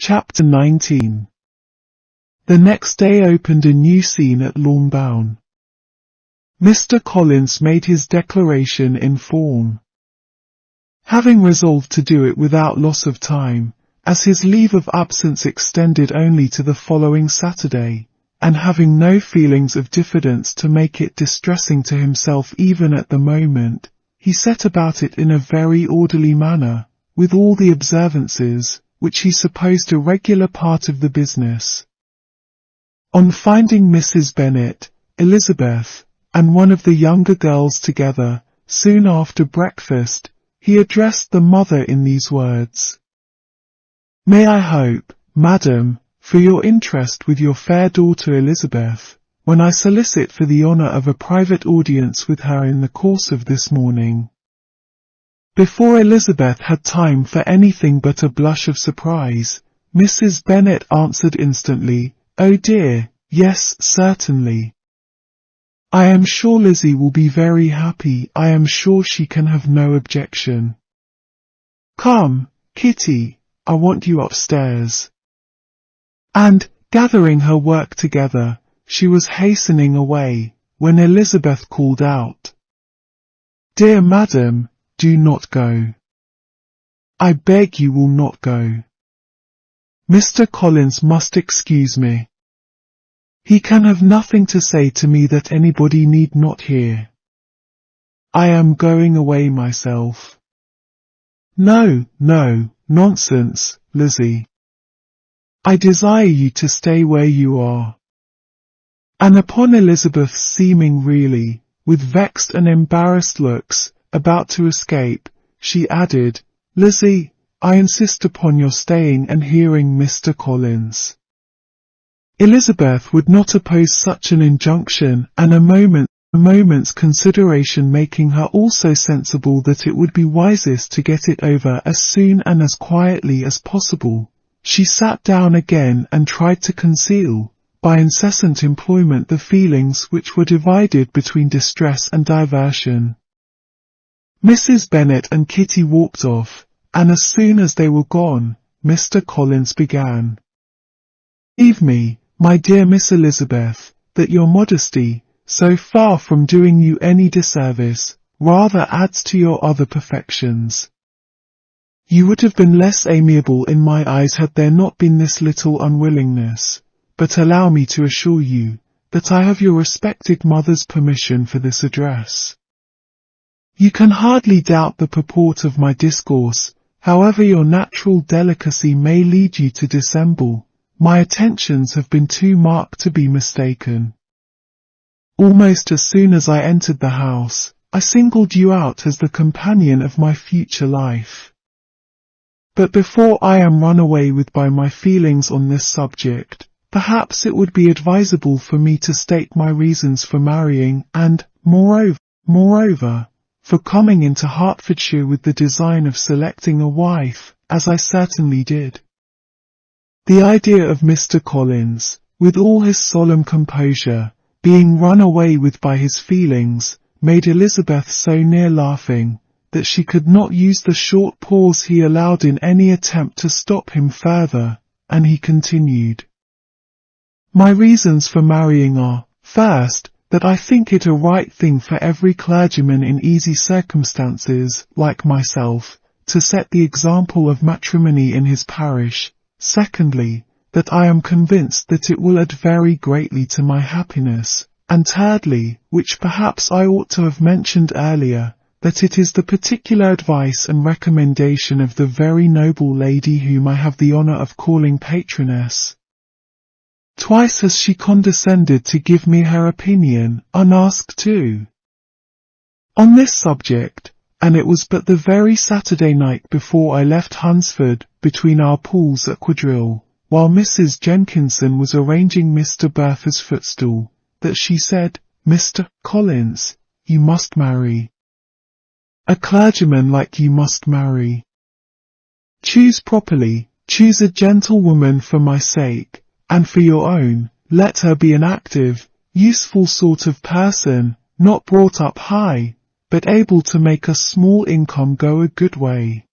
Chapter 19. The next day opened a new scene at Lawnbown. Mr. Collins made his declaration in form. Having resolved to do it without loss of time, as his leave of absence extended only to the following Saturday, and having no feelings of diffidence to make it distressing to himself even at the moment, he set about it in a very orderly manner, with all the observances, which he supposed a regular part of the business. On finding Mrs. Bennet, Elizabeth, and one of the younger girls together, soon after breakfast, he addressed the mother in these words. May I hope, Madam, for your interest with your fair daughter Elizabeth, when I solicit for the honour of a private audience with her in the course of this morning. Before Elizabeth had time for anything but a blush of surprise, Mrs. Bennet answered instantly, Oh dear, yes, certainly. I am sure Lizzie will be very happy. I am sure she can have no objection. Come, Kitty, I want you upstairs. And, gathering her work together, she was hastening away, when Elizabeth called out. Dear Madam, do not go. I beg you will not go. Mr. Collins must excuse me. He can have nothing to say to me that anybody need not hear. I am going away myself. No, no, nonsense, Lizzie. I desire you to stay where you are. And upon Elizabeth's seeming really, with vexed and embarrassed looks, about to escape, she added, Lizzie, I insist upon your staying and hearing Mr. Collins. Elizabeth would not oppose such an injunction, and a moment's consideration making her also sensible that it would be wisest to get it over as soon and as quietly as possible, she sat down again and tried to conceal, by incessant employment, the feelings which were divided between distress and diversion. Mrs. Bennet and Kitty walked off, and as soon as they were gone, Mr. Collins began. Believe me, my dear Miss Elizabeth, that your modesty, so far from doing you any disservice, rather adds to your other perfections. You would have been less amiable in my eyes had there not been this little unwillingness, but allow me to assure you, that I have your respected mother's permission for this address. You can hardly doubt the purport of my discourse, however your natural delicacy may lead you to dissemble. My attentions have been too marked to be mistaken. Almost as soon as I entered the house, I singled you out as the companion of my future life. But before I am run away with by my feelings on this subject, perhaps it would be advisable for me to state my reasons for marrying and, moreover, for coming into Hertfordshire with the design of selecting a wife, as I certainly did. The idea of Mr. Collins, with all his solemn composure, being run away with by his feelings, made Elizabeth so near laughing, that she could not use the short pause he allowed in any attempt to stop him further, and he continued. My reasons for marrying are, first, that I think it a right thing for every clergyman in easy circumstances, like myself, to set the example of matrimony in his parish. Secondly, that I am convinced that it will add very greatly to my happiness. And thirdly, which perhaps I ought to have mentioned earlier, that it is the particular advice and recommendation of the very noble lady whom I have the honour of calling patroness. Twice has she condescended to give me her opinion, unasked too, on this subject, and it was but the very Saturday night before I left Hunsford, between our pools at quadrille, while Mrs. Jenkinson was arranging Mr. Bertha's footstool, that she said, Mr. Collins, you must marry. A clergyman like you must marry. Choose properly, choose a gentlewoman for my sake, and for your own, let her be an active, useful sort of person, not brought up high, but able to make a small income go a good way.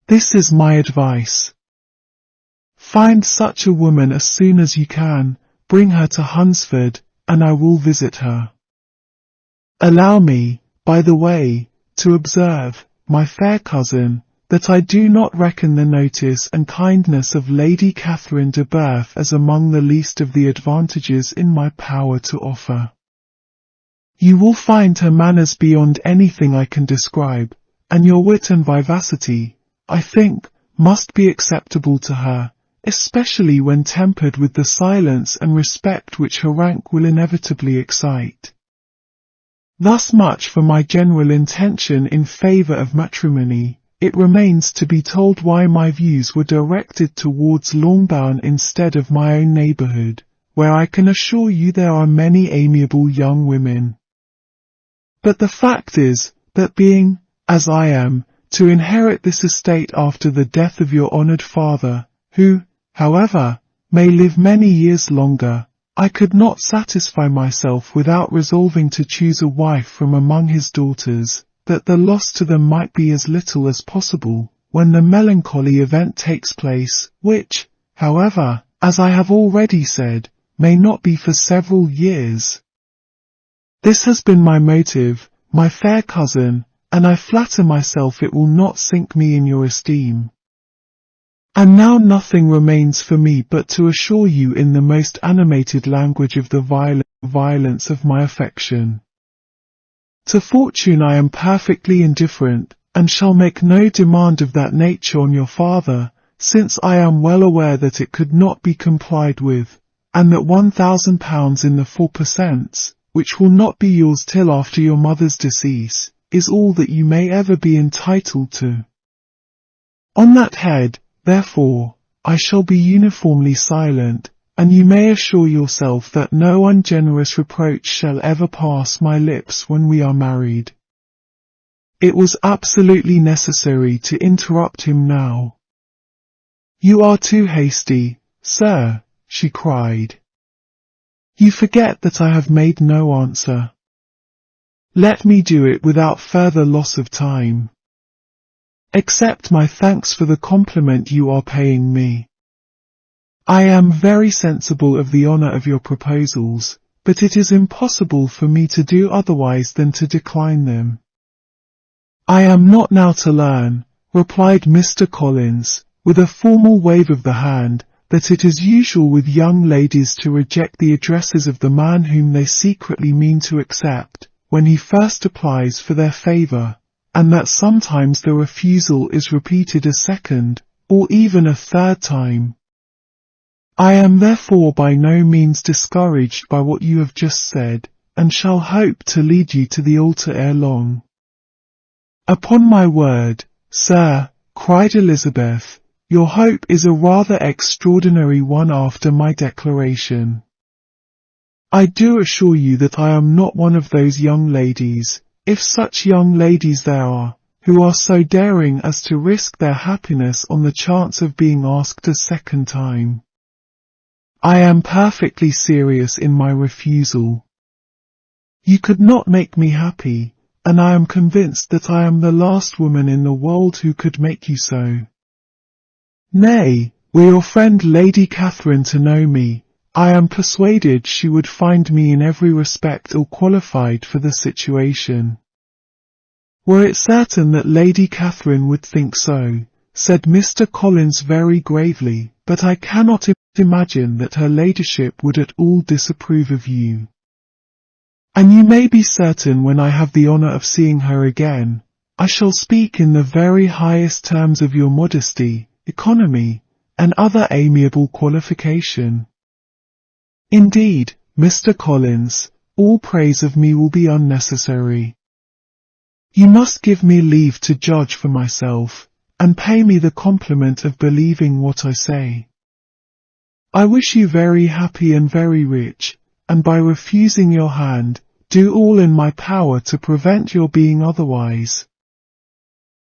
This is my advice. Find such a woman as soon as you can, bring her to Hunsford, and I will visit her. Allow me, by the way, to observe, my fair cousin, that I do not reckon the notice and kindness of Lady Catherine de Bourgh as among the least of the advantages in my power to offer. You will find her manners beyond anything I can describe, and your wit and vivacity, I think, must be acceptable to her, especially when tempered with the silence and respect which her rank will inevitably excite. Thus much for my general intention in favour of matrimony. It remains to be told why my views were directed towards Longbourn instead of my own neighbourhood, where I can assure you there are many amiable young women. But the fact is, that being, as I am, to inherit this estate after the death of your honoured father, who, however, may live many years longer, I could not satisfy myself without resolving to choose a wife from among his daughters, that the loss to them might be as little as possible, when the melancholy event takes place, which, however, as I have already said, may not be for several years. This has been my motive, my fair cousin, and I flatter myself it will not sink me in your esteem. And now nothing remains for me but to assure you in the most animated language of the violence of my affection. To fortune I am perfectly indifferent, and shall make no demand of that nature on your father, since I am well aware that it could not be complied with, and that £1,000 in the 4%, which will not be yours till after your mother's decease, is all that you may ever be entitled to. On that head, therefore, I shall be uniformly silent, and you may assure yourself that no ungenerous reproach shall ever pass my lips when we are married. It was absolutely necessary to interrupt him now. You are too hasty, sir, she cried. You forget that I have made no answer. Let me do it without further loss of time. Accept my thanks for the compliment you are paying me. I am very sensible of the honour of your proposals, but it is impossible for me to do otherwise than to decline them. I am not now to learn, replied Mr. Collins, with a formal wave of the hand, that it is usual with young ladies to reject the addresses of the man whom they secretly mean to accept, when he first applies for their favour, and that sometimes the refusal is repeated a second, or even a third time. I am therefore by no means discouraged by what you have just said, and shall hope to lead you to the altar ere long. Upon my word, sir, cried Elizabeth, your hope is a rather extraordinary one after my declaration. I do assure you that I am not one of those young ladies, if such young ladies there are, who are so daring as to risk their happiness on the chance of being asked a second time. I am perfectly serious in my refusal. You could not make me happy, and I am convinced that I am the last woman in the world who could make you so. Nay, were your friend Lady Catherine to know me, I am persuaded she would find me in every respect ill-qualified for the situation. Were it certain that Lady Catherine would think so, said Mr. Collins very gravely, but I cannot imagine that her ladyship would at all disapprove of you. And you may be certain when I have the honour of seeing her again, I shall speak in the very highest terms of your modesty, economy, and other amiable qualification. Indeed, Mr. Collins, all praise of me will be unnecessary. You must give me leave to judge for myself, and pay me the compliment of believing what I say. I wish you very happy and very rich, and by refusing your hand, do all in my power to prevent your being otherwise.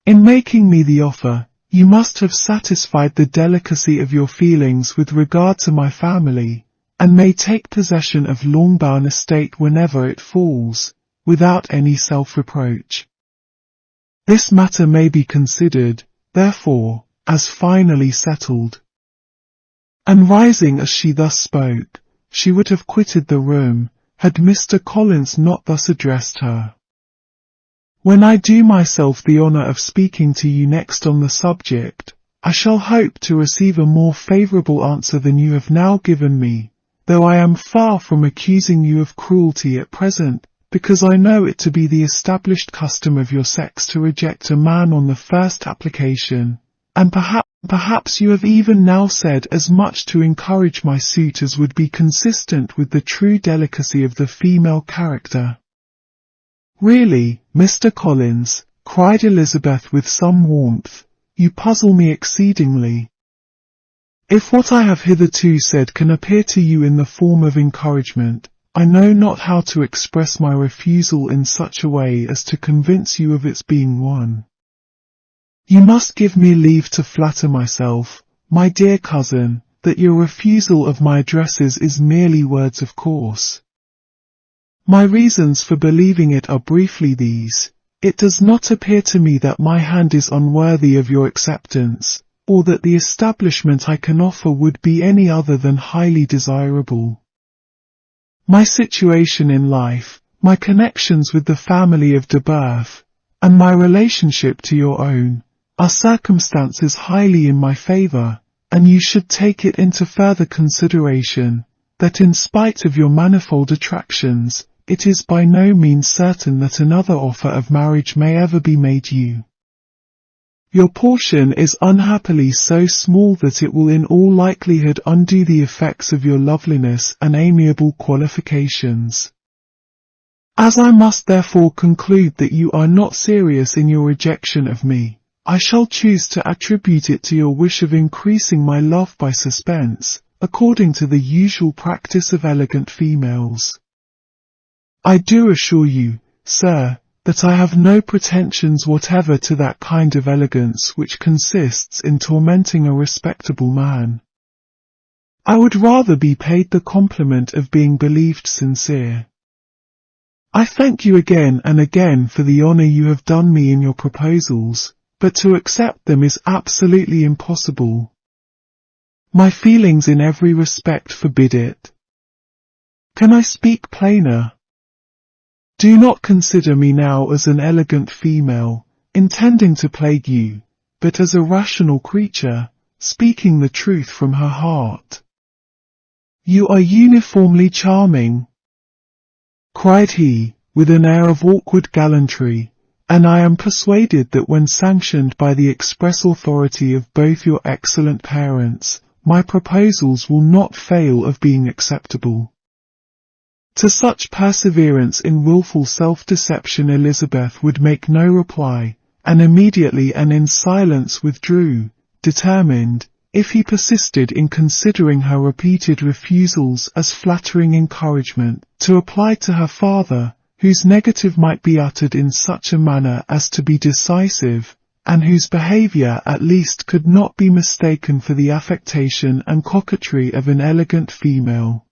In making me the offer, you must have satisfied the delicacy of your feelings with regard to my family, and may take possession of Longbourn estate whenever it falls, without any self-reproach. This matter may be considered, therefore, as finally settled. And rising as she thus spoke, she would have quitted the room, had Mr. Collins not thus addressed her. When I do myself the honour of speaking to you next on the subject, I shall hope to receive a more favourable answer than you have now given me, though I am far from accusing you of cruelty at present, because I know it to be the established custom of your sex to reject a man on the first application, and perhaps you have even now said as much to encourage my suit as would be consistent with the true delicacy of the female character. Really, Mr. Collins, cried Elizabeth with some warmth, you puzzle me exceedingly. If what I have hitherto said can appear to you in the form of encouragement, I know not how to express my refusal in such a way as to convince you of its being one. You must give me leave to flatter myself, my dear cousin, that your refusal of my addresses is merely words of course. My reasons for believing it are briefly these. It does not appear to me that my hand is unworthy of your acceptance, or that the establishment I can offer would be any other than highly desirable. My situation in life, my connections with the family of de Berth, and my relationship to your own, are circumstances highly in my favour, and you should take it into further consideration, that in spite of your manifold attractions, it is by no means certain that another offer of marriage may ever be made you. Your portion is unhappily so small that it will in all likelihood undo the effects of your loveliness and amiable qualifications. As I must therefore conclude that you are not serious in your rejection of me, I shall choose to attribute it to your wish of increasing my love by suspense, according to the usual practice of elegant females. I do assure you, sir, that I have no pretensions whatever to that kind of elegance which consists in tormenting a respectable man. I would rather be paid the compliment of being believed sincere. I thank you again and again for the honour you have done me in your proposals, but to accept them is absolutely impossible. My feelings in every respect forbid it. Can I speak plainer? Do not consider me now as an elegant female, intending to plague you, but as a rational creature, speaking the truth from her heart. You are uniformly charming, cried he, with an air of awkward gallantry, and I am persuaded that when sanctioned by the express authority of both your excellent parents, my proposals will not fail of being acceptable. To such perseverance in wilful self-deception Elizabeth would make no reply, and immediately and in silence withdrew, determined, if he persisted in considering her repeated refusals as flattering encouragement, to apply to her father, whose negative might be uttered in such a manner as to be decisive, and whose behaviour at least could not be mistaken for the affectation and coquetry of an elegant female.